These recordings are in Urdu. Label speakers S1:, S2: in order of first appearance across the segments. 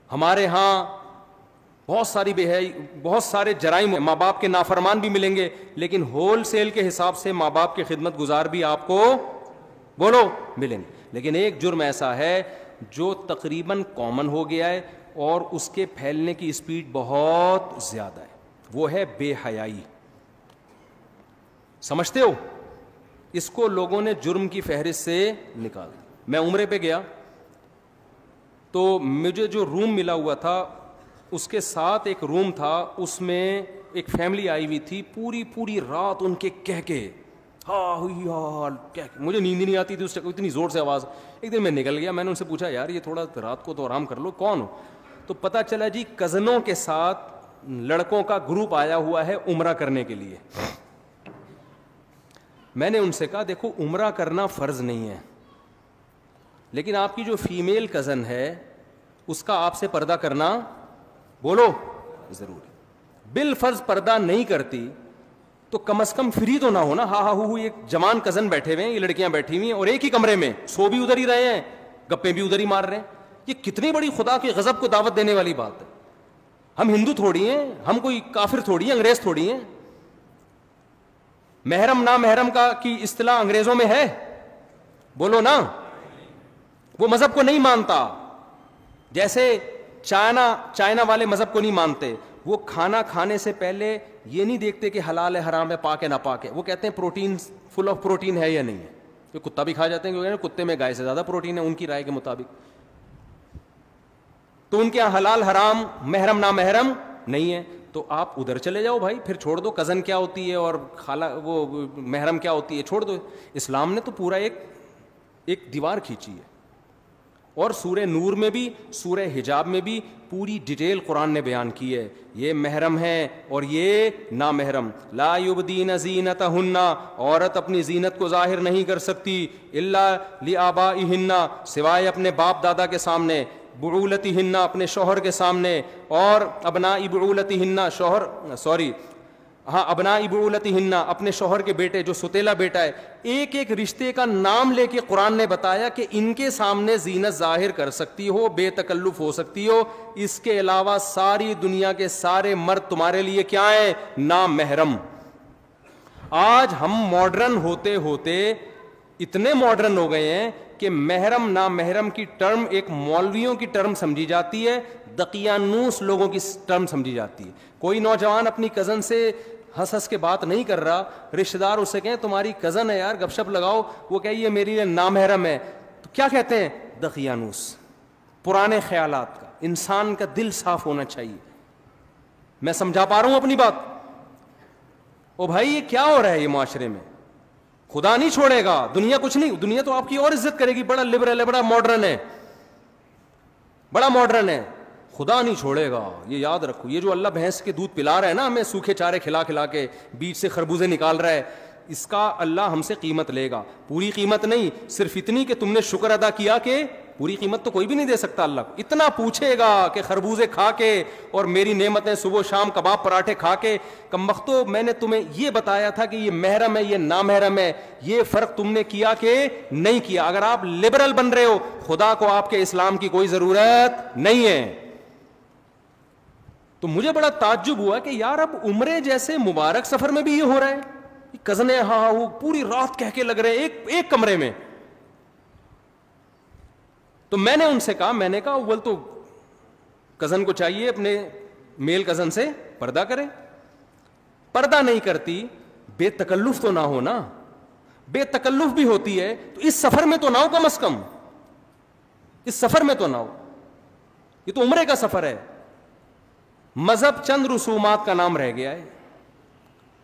S1: ہمارے ہاں بہت سارے جرائم، ماں باپ کے نافرمان بھی ملیں گے، لیکن ہول سیل کے حساب سے ماں باپ کے خدمت گزار بھی آپ کو بولو ملیں گے. لیکن ایک جرم ایسا ہے جو تقریباً کامن ہو گیا ہے اور اس کے پھیلنے کی اسپیڈ بہت زیادہ ہے، وہ ہے بے حیائی. سمجھتے ہو؟ اس کو لوگوں نے جرم کی فہرست سے نکال دیا. میں عمرے پہ گیا تو مجھے جو روم ملا ہوا تھا اس کے ساتھ ایک روم تھا، اس میں ایک فیملی آئی ہوئی تھی، پوری رات ان کے کہہ کے مجھے نیند ہی نہیں آتی تھی اس سے، اتنی زور سے آواز. ایک دن میں نکل گیا، میں نے ان سے پوچھا یار یہ تھوڑا رات کو تو آرام کر لو، کون ہو؟ تو پتہ چلا جی کزنوں کے ساتھ لڑکوں کا گروپ آیا ہوا ہے عمرہ کرنے کے لیے. میں نے ان سے کہا دیکھو عمرہ کرنا فرض نہیں ہے، لیکن آپ کی جو فیمیل کزن ہے اس کا آپ سے پردہ کرنا بولو ضروری. بالفرض پردہ نہیں کرتی تو کم از کم فری تو نہ ہو نا. ایک جوان کزن بیٹھے ہوئے ہیں، یہ لڑکیاں بیٹھی ہوئی ہیں اور ایک ہی کمرے میں، سو بھی ادھر ہی رہے ہیں، گپیں بھی ادھر ہی مار رہے ہیں. یہ کتنی بڑی خدا کے غضب کو دعوت دینے والی بات ہے. ہم ہندو تھوڑی ہیں، ہم کوئی کافر تھوڑی ہیں، انگریز تھوڑی ہیں. محرم نا محرم کی اصطلاح انگریزوں میں ہے، بولو نا. وہ مذہب کو نہیں مانتا، جیسے چائنا والے مذہب کو نہیں مانتے. وہ کھانا کھانے سے پہلے یہ نہیں دیکھتے کہ حلال ہے حرام ہے پاک ہے ناپاک ہے، وہ کہتے ہیں پروٹین فل آف پروٹین ہے یا نہیں ہے. جو کتا بھی کھا جاتے ہیں کیونکہ کتے میں گائے سے زیادہ پروٹین ہے ان کی رائے کے مطابق. تو ان کے یہاں حلال حرام محرم نا محرم نہیں ہے. تو آپ ادھر چلے جاؤ بھائی، پھر چھوڑ دو کزن کیا ہوتی ہے اور خالہ وہ محرم کیا ہوتی ہے، چھوڑ دو. اسلام نے تو پورا ایک دیوار کھینچی ہے. اور سورہ نور میں بھی سورہ حجاب میں بھی پوری ڈیٹیل قرآن نے بیان کی ہے، یہ محرم ہے اور یہ نامحرم. لا یبدین زینتہن، عورت اپنی زینت کو ظاہر نہیں کر سکتی الا لآبائہن، سوائے اپنے باپ دادا کے سامنے، بعولتہن اپنے شوہر کے سامنے، اور ابناء بعولتہن ابناء بعولتہن اپنے شوہر کے بیٹے جو ستیلا بیٹا ہے. ایک ایک رشتے کا نام لے کے قرآن نے بتایا کہ ان کے سامنے زینت ظاہر کر سکتی ہو، بے تکلف ہو سکتی ہو. اس کے علاوہ ساری دنیا کے سارے مرد تمہارے لیے کیا ہیں؟ نامحرم. آج ہم ماڈرن ہوتے ہوتے اتنے ماڈرن ہو گئے ہیں کہ محرم نامحرم کی ٹرم ایک مولویوں کی ٹرم سمجھی جاتی ہے، دقیانوس لوگوں کی ٹرم سمجھی جاتی ہے. کوئی نوجوان اپنی کزن سے ہنس کے بات نہیں کر رہا، رشتہ دار اسے کہیں تمہاری کزن ہے یار گپ شپ لگاؤ، وہ کہے یہ میری لیے نامحرم ہے، تو کیا کہتے ہیں؟ دقیانوس. پرانے خیالات کا. انسان کا دل صاف ہونا چاہیے. میں سمجھا پا رہا ہوں اپنی بات؟ او بھائی یہ کیا ہو رہا ہے یہ معاشرے میں؟ خدا نہیں چھوڑے گا، دنیا کچھ نہیں، دنیا تو آپ کی اور عزت کرے گی، بڑا لبرل ہے، بڑا ماڈرن ہے، بڑا ماڈرن ہے، خدا نہیں چھوڑے گا. یہ یاد رکھو. یہ جو اللہ بھینس کے دودھ پلا رہا ہے نا ہمیں، سوکھے چارے کھلا کھلا کے، بیچ سے خربوزے نکال رہا ہے، اس کا اللہ ہم سے قیمت لے گا. پوری قیمت نہیں، صرف اتنی کہ تم نے شکر ادا کیا. کہ پوری قیمت تو کوئی بھی نہیں دے سکتا اللہ کو. اتنا پوچھے گا کہ خربوزے کھا کے اور میری نعمتیں صبح شام کباب پراٹھے کھا کے، کمبختو میں نے تمہیں یہ بتایا تھا کہ یہ محرم ہے یہ نامحرم ہے، یہ فرق تم نے کیا کہ نہیں کیا. اگر آپ لبرل بن رہے ہو، خدا کو آپ کے اسلام کی کوئی ضرورت نہیں ہے. تو مجھے بڑا تعجب ہوا کہ یار اب عمرے جیسے مبارک سفر میں بھی یہ ہو رہا ہے. کزنیں وہ پوری رات کہہ کے لگ رہے ہیں ایک کمرے میں. تو میں نے ان سے کہا، میں نے کہا اول تو کزن کو چاہیے اپنے میل کزن سے پردہ کرے. پردہ نہیں کرتی، بے تکلف تو نہ ہو نا. بے تکلف بھی ہوتی ہے تو اس سفر میں تو نہ ہو، کم از کم اس سفر میں تو نہ ہو. یہ تو عمرے کا سفر ہے. مذہب چند رسومات کا نام رہ گیا ہے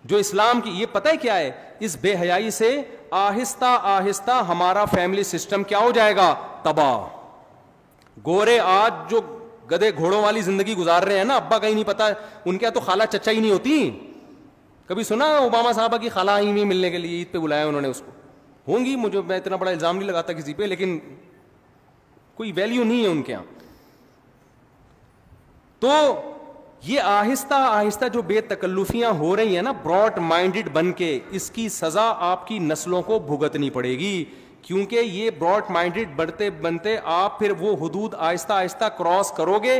S1: جو اسلام کی. یہ پتہ ہے کیا ہے؟ اس بے حیائی سے آہستہ آہستہ ہمارا فیملی سسٹم کیا ہو جائے گا؟ تباہ. گورے آج جو گدے گھوڑوں والی زندگی گزار رہے ہیں نا، ابا کہیں نہیں پتا، ان کے تو خالہ چچا ہی نہیں ہوتی. کبھی سنا اوباما صاحبہ کی خالہ آئی ہوئی ملنے کے لیے، عید پہ بلایا انہوں نے اس کو؟ ہوں گی، مجھے میں اتنا بڑا الزام نہیں لگاتا کسی پہ، لیکن کوئی ویلیو نہیں ہے ان کے یہاں. تو یہ آہستہ آہستہ جو بے تکلفیاں ہو رہی ہیں نا، براڈ مائنڈڈ بن کے، اس کی سزا آپ کی نسلوں کو بھگتنی پڑے گی. کیونکہ یہ براڈ مائنڈیڈ بنتے بنتے آپ پھر وہ حدود آہستہ آہستہ کراس کرو گے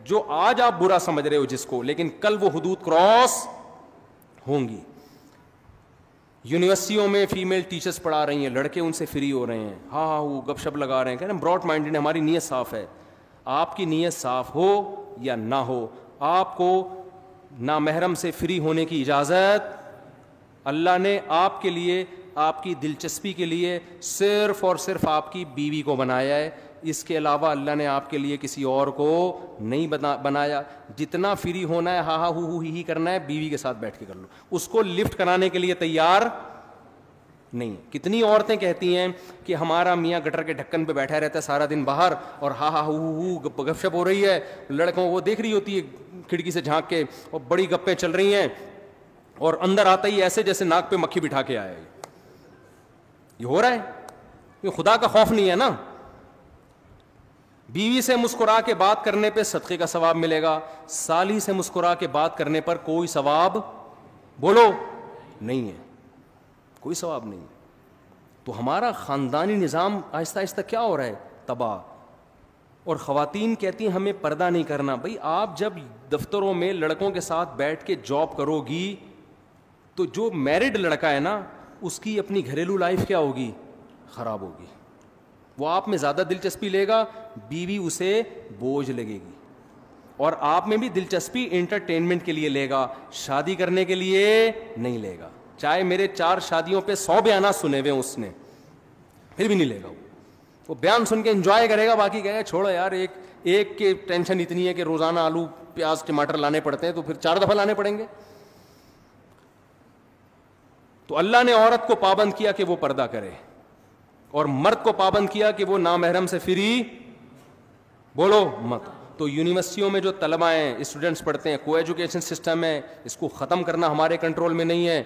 S1: جو آج آپ برا سمجھ رہے ہو جس کو, لیکن کل وہ حدود کراس ہوں گی. یونیورسٹیوں میں فیمیل ٹیچرز پڑھا رہی ہیں, لڑکے ان سے فری ہو رہے ہیں, ہاں وہ گپ شپ لگا رہے ہیں, کہہ رہے ہیں براڈ مائنڈیڈ, ہماری نیت صاف ہے. آپ کی نیت صاف ہو یا نہ ہو, آپ کو نامحرم سے فری ہونے کی اجازت اللہ نے آپ کے لیے, آپ کی دلچسپی کے لیے صرف اور صرف آپ کی بیوی کو بنایا ہے. اس کے علاوہ اللہ نے آپ کے لیے کسی اور کو نہیں بنایا. جتنا فری ہونا ہے, ہاں ہاں ہو ہی کرنا ہے, بیوی کے ساتھ بیٹھ کے کر لو. اس کو لفٹ کرانے کے لیے تیار نہیں. کتنی عورتیں کہتی ہیں کہ ہمارا میاں گٹر کے ڈھکن پہ بیٹھا رہتا ہے سارا دن باہر, اور ہاں ہاں ہو گپ شپ ہو رہی ہے, لڑکوں وہ دیکھ رہی ہوتی ہے کھڑکی سے جھانک کے, اور بڑی گپیں چل رہی ہیں, اور اندر آتا ہی ایسے جیسے ناک پہ مکھی بٹھا کے آیا. یہ ہو رہا ہے, یہ خدا کا خوف نہیں ہے نا. بیوی سے مسکرا کے بات کرنے پہ صدقے کا ثواب ملے گا, سالی سے مسکرا کے بات کرنے پر کوئی ثواب بولو نہیں ہے, کوئی ثواب نہیں. تو ہمارا خاندانی نظام آہستہ آہستہ کیا ہو رہا ہے, تباہ. اور خواتین کہتی ہیں ہمیں پردہ نہیں کرنا. بھائی آپ جب دفتروں میں لڑکوں کے ساتھ بیٹھ کے جاب کرو گی تو جو میرڈ لڑکا ہے نا, اس کی اپنی گھریلو لائف کیا ہوگی, خراب ہوگی. وہ آپ میں زیادہ دلچسپی لے گا, بیوی اسے بوجھ لگے گی. اور آپ میں بھی دلچسپی انٹرٹینمنٹ کے لیے لے گا, شادی کرنے کے لیے نہیں لے گا. چاہے میرے 4 شادیوں پہ 100 بیانات سنے ہوئے اس نے, پھر بھی نہیں لے گا. وہ بیان سن کے انجوائے کرے گا, باقی کہے گا چھوڑو یار, ایک کی ٹینشن اتنی ہے کہ روزانہ آلو پیاز ٹماٹر لانے پڑتے ہیں, تو پھر 4 دفعہ لانے پڑیں گے. تو اللہ نے عورت کو پابند کیا کہ وہ پردہ کرے, اور مرد کو پابند کیا کہ وہ نامحرم سے فری بولو مت. تو یونیورسٹیوں میں جو طلباء ہیں, اسٹوڈنٹس پڑھتے ہیں, کو ایجوکیشن سسٹم ہے, اس کو ختم کرنا ہمارے کنٹرول میں نہیں ہے.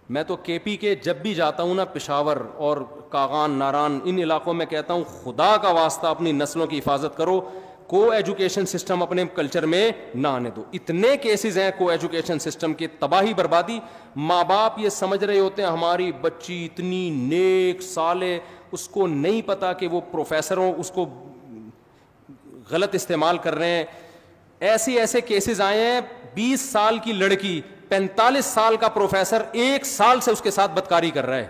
S1: میں تو کے پی کے جب بھی جاتا ہوں نا, پشاور اور کاغان, ناران, ان علاقوں میں کہتا ہوں خدا کا واسطہ اپنی نسلوں کی حفاظت کرو, کو ایجوکیشن سسٹم اپنے کلچر میں نہ آنے دو. اتنے کیسز ہیں کو ایجوکیشن سسٹم کی تباہی بربادی. ماں باپ یہ سمجھ رہے ہوتے ہیں ہماری بچی اتنی نیک صالح, اس کو نہیں پتا کہ وہ پروفیسروں اس کو غلط استعمال کر رہے ہیں. ایسے کیسز آئے ہیں, 20 سال کی لڑکی 45 سال کا پروفیسر 1 سال سے اس کے ساتھ بدکاری کر رہا ہے,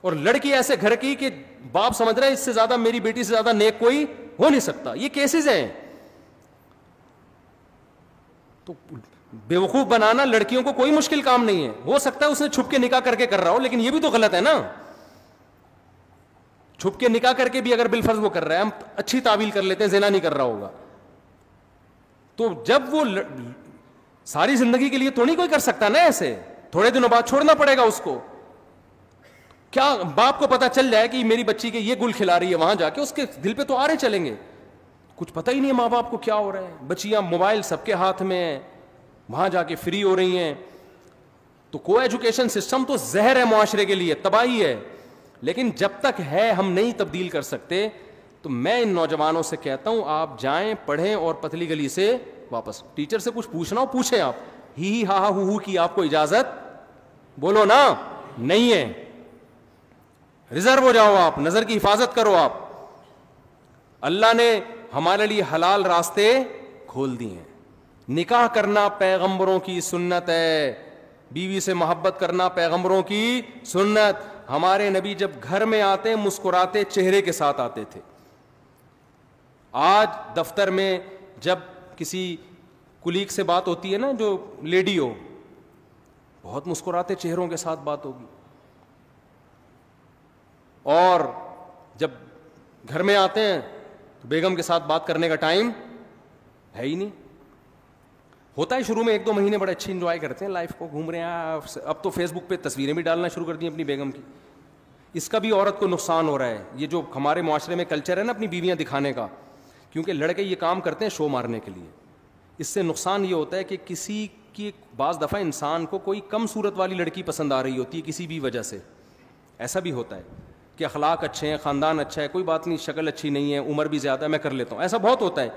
S1: اور لڑکی ایسے گھر کی کہ باپ سمجھ رہا ہے اس سے زیادہ, میری بیٹی سے زیادہ نیک کوئی ہو نہیں سکتا. یہ کیسز ہیں. تو بیوقوف بنانا لڑکیوں کو کوئی مشکل کام نہیں ہے. ہو سکتا ہے اس نے چھپ کے نکاح کر کے کر رہا ہو, لیکن یہ بھی تو غلط ہے نا. چھپ کے نکاح کر کے بھی اگر بالفرض وہ کر رہا ہے, ہم اچھی تعویل کر لیتے ہیں زنا نہیں کر رہا ہوگا, تو جب وہ ساری زندگی کے لیے تو نہیں کوئی کر سکتا نا ایسے, تھوڑے دنوں بعد چھوڑنا پڑے گا اس کو. کیا باپ کو پتا چل جائے کہ میری بچی کے یہ گل کھلا رہی ہے, وہاں جا کے اس کے دل پہ تو آرے چلیں گے. کچھ پتہ ہی نہیں ہے ماں باپ کو کیا ہو رہا ہے. بچیاں موبائل سب کے ہاتھ میں ہیں, وہاں جا کے فری ہو رہی ہیں. تو کو ایجوکیشن سسٹم تو زہر ہے معاشرے کے لیے, تباہی ہے. لیکن جب تک ہے ہم نہیں تبدیل کر سکتے. تو میں ان نوجوانوں سے کہتا ہوں آپ جائیں, پڑھیں, اور پتلی گلی سے واپس. ٹیچر سے کچھ پوچھنا ہو پوچھیں آپ, ہی ہا ہو کی آپ کو اجازت بولو نا نہیں ہے. ریزرو ہو جاؤ آپ, نظر کی حفاظت کرو آپ. اللہ نے ہمارے لیے حلال راستے کھول دیے ہیں. نکاح کرنا پیغمبروں کی سنت ہے, بیوی سے محبت کرنا پیغمبروں کی سنت. ہمارے نبی جب گھر میں آتے مسکراتے چہرے کے ساتھ آتے تھے. آج دفتر میں جب کسی کلیگ سے بات ہوتی ہے نا, جو لیڈی ہو, بہت مسکراتے چہروں کے ساتھ بات ہوگی. اور جب گھر میں آتے ہیں تو بیگم کے ساتھ بات کرنے کا ٹائم ہے ہی نہیں. ہوتا ہے شروع میں 1-2 مہینے بڑے اچھی انجوائے کرتے ہیں لائف کو, گھوم رہے ہیں. اب تو فیس بک پہ تصویریں بھی ڈالنا شروع کر دی اپنی بیگم کی. اس کا بھی عورت کو نقصان ہو رہا ہے. یہ جو ہمارے معاشرے میں کلچر ہے نا اپنی بیویاں دکھانے کا, کیونکہ لڑکے یہ کام کرتے ہیں شو مارنے کے لیے. اس سے نقصان یہ ہوتا ہے کہ کسی کی بعض دفعہ انسان کو کوئی کم صورت والی لڑکی پسند آ رہی ہوتی ہے کسی بھی وجہ سے. ایسا بھی ہوتا ہے کہ اخلاق اچھے ہیں, خاندان اچھا ہے, کوئی بات نہیں, شکل اچھی نہیں ہے, عمر بھی زیادہ ہے, میں کر لیتا ہوں. ایسا بہت ہوتا ہے.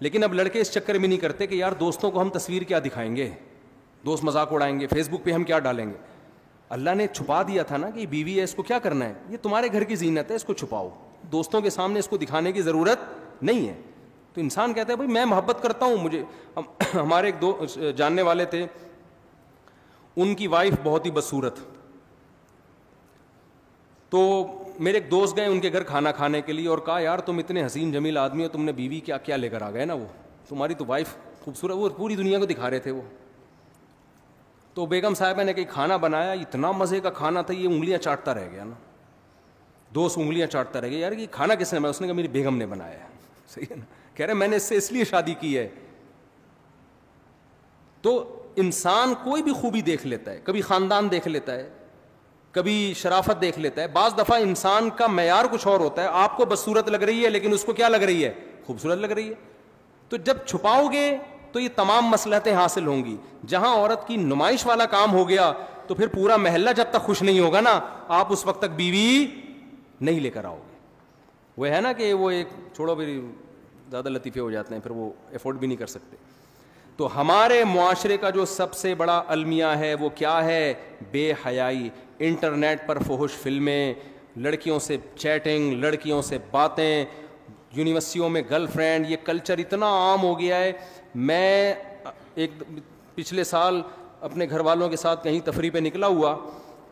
S1: لیکن اب لڑکے اس چکر میں نہیں کرتے کہ یار دوستوں کو ہم تصویر کیا دکھائیں گے, دوست مذاق اڑائیں گے, فیس بک پہ ہم کیا ڈالیں گے. اللہ نے چھپا دیا تھا نا کہ بیوی ہے, اس کو کیا کرنا ہے, یہ تمہارے گھر کی زینت ہے, اس کو چھپاؤ, دوستوں کے سامنے اس کو دکھانے کی ضرورت نہیں ہے. تو انسان کہتا ہے بھائی میں محبت کرتا ہوں, مجھے ہمارے ایک دو جاننے والے تھے, ان کی وائف بہت ہی بدصورت, تو میرے ایک دوست گئے ان کے گھر کھانا کھانے کے لیے اور کہا یار تم اتنے حسین جمیل آدمی ہو, تم نے بیوی کیا کیا لے کر آ گئے نا, وہ تمہاری تو وائف خوبصورت, وہ پوری دنیا کو دکھا رہے تھے وہ. تو بیگم صاحبہ نے کہیں کھانا بنایا, اتنا مزے کا کھانا تھا, یہ انگلیاں چاٹتا رہ گیا نا, دوست انگلیاں چاٹتا رہ گیا, یار یہ کھانا کس نے بنایا, اس نے کہا میری بیگم نے بنایا ہے. صحیح ہے نا, کہہ رہے میں نے اس سے اس لیے شادی کی ہے. تو انسان کوئی بھی خوبی دیکھ لیتا ہے, کبھی خاندان دیکھ لیتا ہے, کبھی شرافت دیکھ لیتا ہے. بعض دفعہ انسان کا معیار کچھ اور ہوتا ہے, آپ کو بدصورت لگ رہی ہے لیکن اس کو کیا لگ رہی ہے, خوبصورت لگ رہی ہے. تو جب چھپاؤ گے تو یہ تمام مصلحتیں حاصل ہوں گی. جہاں عورت کی نمائش والا کام ہو گیا تو پھر پورا محلہ جب تک خوش نہیں ہوگا نا, آپ اس وقت تک بیوی نہیں لے کر آؤ گے. وہ ہے نا کہ وہ ایک چھوڑو, پھر زیادہ لطیفے ہو جاتے ہیں, پھر وہ افورڈ بھی نہیں کر سکتے. تو ہمارے معاشرے کا جو سب سے بڑا المیہ ہے وہ کیا ہے, بے حیائی. انٹرنیٹ پر فحش فلمیں, لڑکیوں سے چیٹنگ, لڑکیوں سے باتیں, یونیورسٹیوں میں گرل فرینڈ, یہ کلچر اتنا عام ہو گیا ہے. میں ایک پچھلے سال اپنے گھر والوں کے ساتھ کہیں تفریح پہ نکلا ہوا,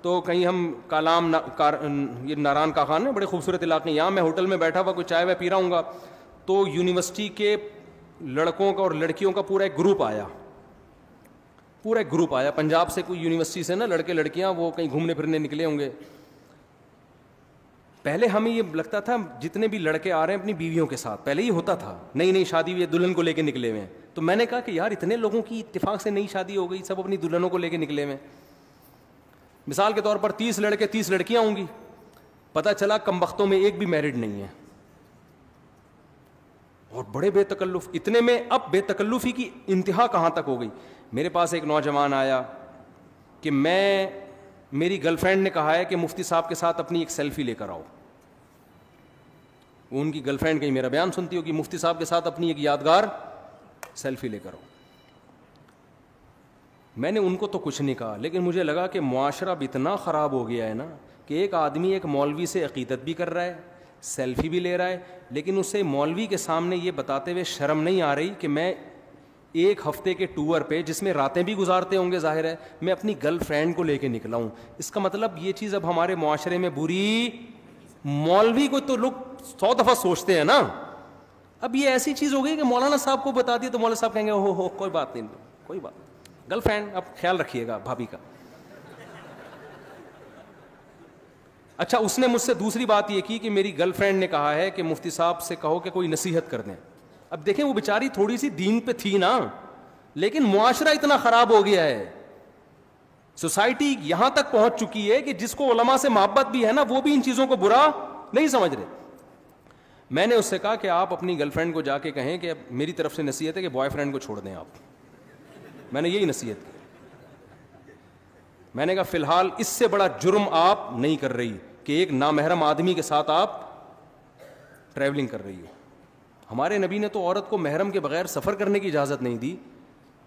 S1: تو کہیں ہم کالام یہ ناران کا خان ہے, بڑے خوبصورت علاقے, یہاں میں ہوٹل میں بیٹھا ہوا کوئی چائے وائے پی رہا ہوں گا, تو یونیورسٹی کے لڑکوں کا اور لڑکیوں کا پورا ایک گروپ آیا, پورا ایک گروپ آیا پنجاب سے, کوئی یونیورسٹی سے نا لڑکے لڑکیاں, وہ کہیں گھومنے پھرنے نکلے ہوں گے. پہلے ہمیں یہ لگتا تھا جتنے بھی لڑکے آ رہے ہیں اپنی بیویوں کے ساتھ, پہلے یہ ہوتا تھا, نئی نئی شادی ہوئی ہے دلہن کو لے کے نکلے ہوئے ہیں. تو میں نے کہا کہ یار اتنے لوگوں کی اتفاق سے نئی شادی ہو گئی, سب اپنی دلہنوں کو لے کے نکلے ہوئے ہیں. مثال کے طور پر 30 لڑکے 30 لڑکیاں ہوں گی, پتہ چلا کم بختوں میں ایک بھی میرڈ نہیں ہے, اور بڑے بے تکلف. اتنے میں اب بے تکلفی کی انتہا کہاں تک ہو گئی. میرے پاس ایک نوجوان آیا کہ میری گرل فرینڈ نے کہا ہے کہ مفتی صاحب کے ساتھ اپنی ایک سیلفی لے کر آؤ. ان کی گرل فرینڈ کہیں میرا بیان سنتی ہو کہ مفتی صاحب کے ساتھ اپنی ایک یادگار سیلفی لے کر آؤ. میں نے ان کو تو کچھ نہیں کہا, لیکن مجھے لگا کہ معاشرہ اب اتنا خراب ہو گیا ہے نا کہ ایک آدمی ایک مولوی سے عقیدت بھی کر رہا ہے, سیلفی بھی لے رہا ہے, لیکن اسے مولوی کے سامنے یہ بتاتے ہوئے شرم نہیں آ رہی کہ میں ایک ہفتے کے ٹور پہ, جس میں راتیں بھی گزارتے ہوں گے ظاہر ہے, میں اپنی گرل فرینڈ کو لے کے نکلا ہوں. اس کا مطلب یہ چیز اب ہمارے معاشرے میں بری, مولوی کو تو لوگ 100 دفعہ سوچتے ہیں نا, اب یہ ایسی چیز ہو گئی کہ مولانا صاحب کو بتا دیا تو مولانا صاحب کہیں گے ہو کوئی بات نہیں, کوئی بات نہیں, گرل فرینڈ اب خیال رکھیے گا بھابھی کا. اچھا, اس نے مجھ سے دوسری بات یہ کی کہ میری گرل فرینڈ نے کہا ہے کہ مفتی صاحب سے کہو کہ کوئی نصیحت کر دیں. اب دیکھیں وہ بیچاری تھوڑی سی دین پہ تھی نا, لیکن معاشرہ اتنا خراب ہو گیا ہے, سوسائٹی یہاں تک پہنچ چکی ہے کہ جس کو علماء سے محبت بھی ہے نا, وہ بھی ان چیزوں کو برا نہیں سمجھ رہے. میں نے اس سے کہا کہ آپ اپنی گرل فرینڈ کو جا کے کہیں کہ میری طرف سے نصیحت ہے کہ بوائے فرینڈ کو چھوڑ دیں آپ. میں نے یہی نصیحت کی. میں نے کہا فی الحال اس سے بڑا جرم آپ نہیں کر رہی کہ ایک نامحرم آدمی کے ساتھ آپ ٹریولنگ کر رہی ہو. ہمارے نبی نے تو عورت کو محرم کے بغیر سفر کرنے کی اجازت نہیں دی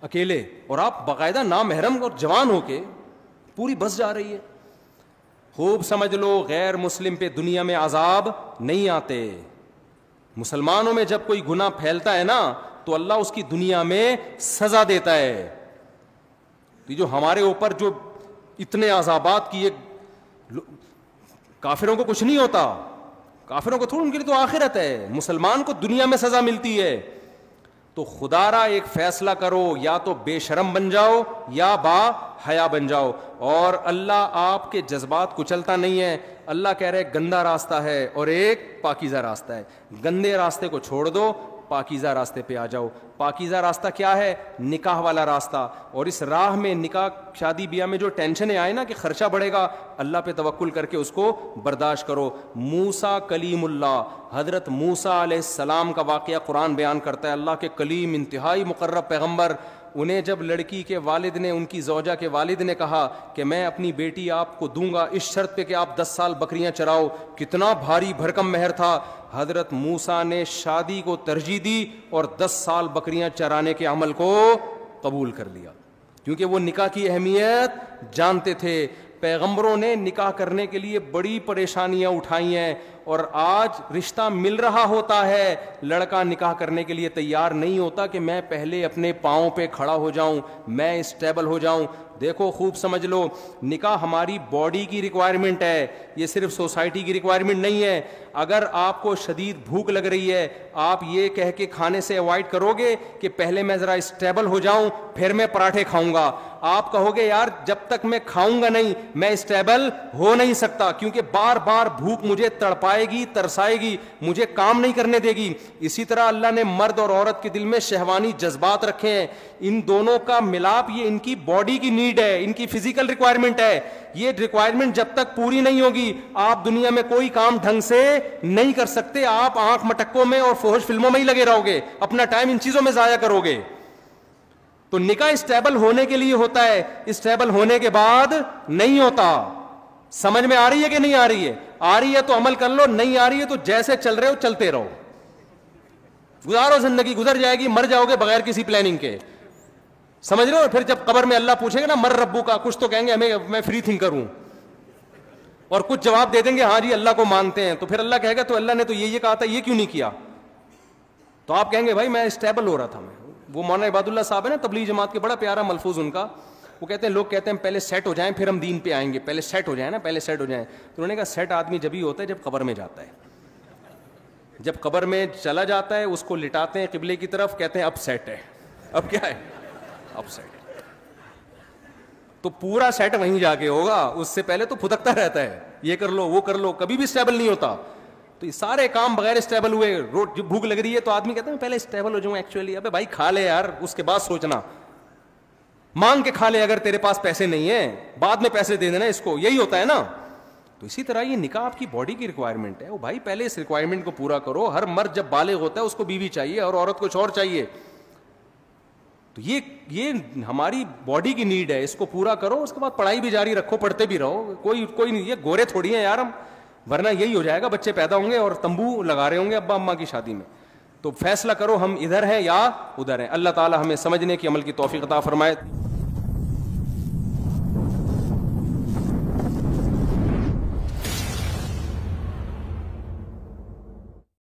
S1: اکیلے, اور آپ باقاعدہ نامحرم اور جوان ہو کے پوری بس جا رہی ہے. خوب سمجھ لو, غیر مسلم پہ دنیا میں عذاب نہیں آتے. مسلمانوں میں جب کوئی گناہ پھیلتا ہے نا تو اللہ اس کی دنیا میں سزا دیتا ہے. جو ہمارے اوپر جو اتنے عذابات کیے, کافروں کو کچھ نہیں ہوتا, کافروں کو تھوڑا, ان کے لیے تو آخرت ہے, مسلمان کو دنیا میں سزا ملتی ہے. تو خدا را ایک فیصلہ کرو, یا تو بے شرم بن جاؤ یا با حیا بن جاؤ. اور اللہ آپ کے جذبات کچلتا نہیں ہے. اللہ کہہ رہے گندا راستہ ہے اور ایک پاکیزہ راستہ ہے. گندے راستے کو چھوڑ دو, پاکیزہ راستے پہ آ جاؤ. پاکیزہ راستہ کیا ہے؟ نکاح والا راستہ. اور اس راہ میں نکاح شادی بیاہ میں جو ٹینشنیں آئے نا کہ خرچہ بڑھے گا, اللہ پہ توکل کر کے اس کو برداشت کرو. موسیٰ کلیم اللہ, حضرت موسیٰ علیہ السلام کا واقعہ قرآن بیان کرتا ہے. اللہ کے کلیم, انتہائی مقرب پیغمبر, انہیں جب لڑکی کے والد نے, ان کی زوجہ کے والد نے کہا کہ میں اپنی بیٹی آپ کو دوں گا اس شرط پہ کہ آپ 10 سال بکریاں چراؤ, کتنا بھاری بھرکم مہر تھا. حضرت موسیٰ نے شادی کو ترجیح دی اور 10 سال بکریاں چرانے کے عمل کو قبول کر لیا, کیونکہ وہ نکاح کی اہمیت جانتے تھے. پیغمبروں نے نکاح کرنے کے لیے بڑی پریشانیاں اٹھائی ہیں, اور آج رشتہ مل رہا ہوتا ہے, لڑکا نکاح کرنے کے لیے تیار نہیں ہوتا کہ میں پہلے اپنے پاؤں پہ کھڑا ہو جاؤں, میں اسٹیبل ہو جاؤں. دیکھو خوب سمجھ لو, نکاح ہماری باڈی کی ریکوائرمنٹ ہے, یہ صرف سوسائٹی کی ریکوائرمنٹ نہیں ہے. اگر آپ کو شدید بھوک لگ رہی ہے, آپ یہ کہہ کے کھانے سے اوائڈ کرو گے کہ پہلے میں ذرا اسٹیبل ہو جاؤں پھر میں پراٹھے کھاؤں گا. آپ کہو گے یار جب تک میں کھاؤں گا نہیں میں اسٹیبل ہو نہیں سکتا, کیونکہ بار بار بھوک مجھے تڑپائے گی, ترسائے گی, مجھے کام نہیں کرنے دے گی. اسی طرح اللہ نے مرد اور عورت کے دل میں شہوانی جذبات رکھے ہیں, ان دونوں کا ملاپ یہ ان کی باڈی کی نیڈ ہے, ان کی فزیکل ریکوائرمنٹ ہے. یہ ریکوائرمنٹ جب تک پوری نہیں ہوگی آپ دنیا میں کوئی کام ڈھنگ سے نہیں کر سکتے. آپ آنکھ مٹکوں میں اور فحش فلموں میں ہی لگے رہو گے, اپنا ٹائم ان چیزوں میں ضائع کرو گے. تو نکاح اسٹیبل ہونے کے لیے ہوتا ہے, اسٹیبل ہونے کے بعد نہیں ہوتا. سمجھ میں آ رہی ہے کہ نہیں آ رہی ہے؟ آ رہی ہے تو عمل کر لو, نہیں آ رہی ہے تو جیسے چل رہے ہو چلتے رہو, گزارو زندگی, گزر جائے گی, مر جاؤ گے بغیر کسی پلاننگ کے. سمجھ رہے ہو؟ پھر جب قبر میں اللہ پوچھے گا نا مر ربو کا, کچھ تو کہیں گے ہمیں میں فری تھنکر ہوں, اور کچھ جواب دے دیں گے ہاں جی اللہ کو مانتے ہیں. تو پھر اللہ کہے گا تو اللہ نے تو یہ کہا تھا, یہ کیوں نہیں کیا؟ تو آپ کہیں گے بھائی میں اسٹیبل ہو رہا تھا. میں وہ مولانا عباد اللہ صاحب ہے نا تبلیغ جماعت کے, بڑا پیارا ملفوظ ان کا, وہ کہتے ہیں لوگ کہتے ہیں پہلے سیٹ ہو جائیں پھر ہم دین پہ آئیں گے, پہلے سیٹ ہو جائیں نا, پہلے سیٹ ہو جائیں. تو انہوں نے کہا سیٹ آدمی جبھی ہوتا ہے جب قبر میں جاتا ہے. جب قبر میں چلا جاتا ہے اس کو لٹاتے ہیں قبلے کی طرف, کہتے ہیں اب سیٹ ہے. اب کیا ہے؟ اب سیٹ ہے. تو پورا سیٹ وہیں جا کے ہوگا, اس سے پہلے تو پھدکتا رہتا ہے, یہ کر لو وہ کر لو, کبھی بھی اسٹیبل نہیں ہوتا. تو یہ سارے کام بغیر اسٹیبل ہوئے. جو بھوک لگ رہی ہے تو آدمی کہتا ہے پہلے اسٹیبل ہو جاؤں. ایکچولی ابے بھائی کھا لے یار, اس کے بعد سوچنا, مانگ کے کھا لے اگر تیرے پاس پیسے نہیں ہیں, بعد میں پیسے دے دینا اس کو, یہی ہوتا ہے نا. تو اسی طرح یہ نکاح آپ کی باڈی کی ریکوائرمنٹ ہے, وہ بھائی پہلے اس ریکوائرمنٹ کو پورا کرو. ہر مرد جب بالغ ہوتا ہے اس کو بیوی چاہیے اور عورت کچھ اور چاہیے. تو یہ ہماری باڈی کی نیڈ ہے, اس کو پورا کرو. اس کے بعد پڑھائی بھی جاری رکھو, پڑھتے بھی رہو. کوئی نہیں, یہ گورے تھوڑی ہیں یار ہم, ورنہ یہی ہو جائے گا, بچے پیدا ہوں گے اور تمبو لگا رہے ہوں گے ابا اماں کی شادی میں. تو فیصلہ کرو ہم ادھر ہیں یا ادھر ہیں. اللہ تعالی ہمیں سمجھنے کی عمل کی توفیق عطا فرمائے.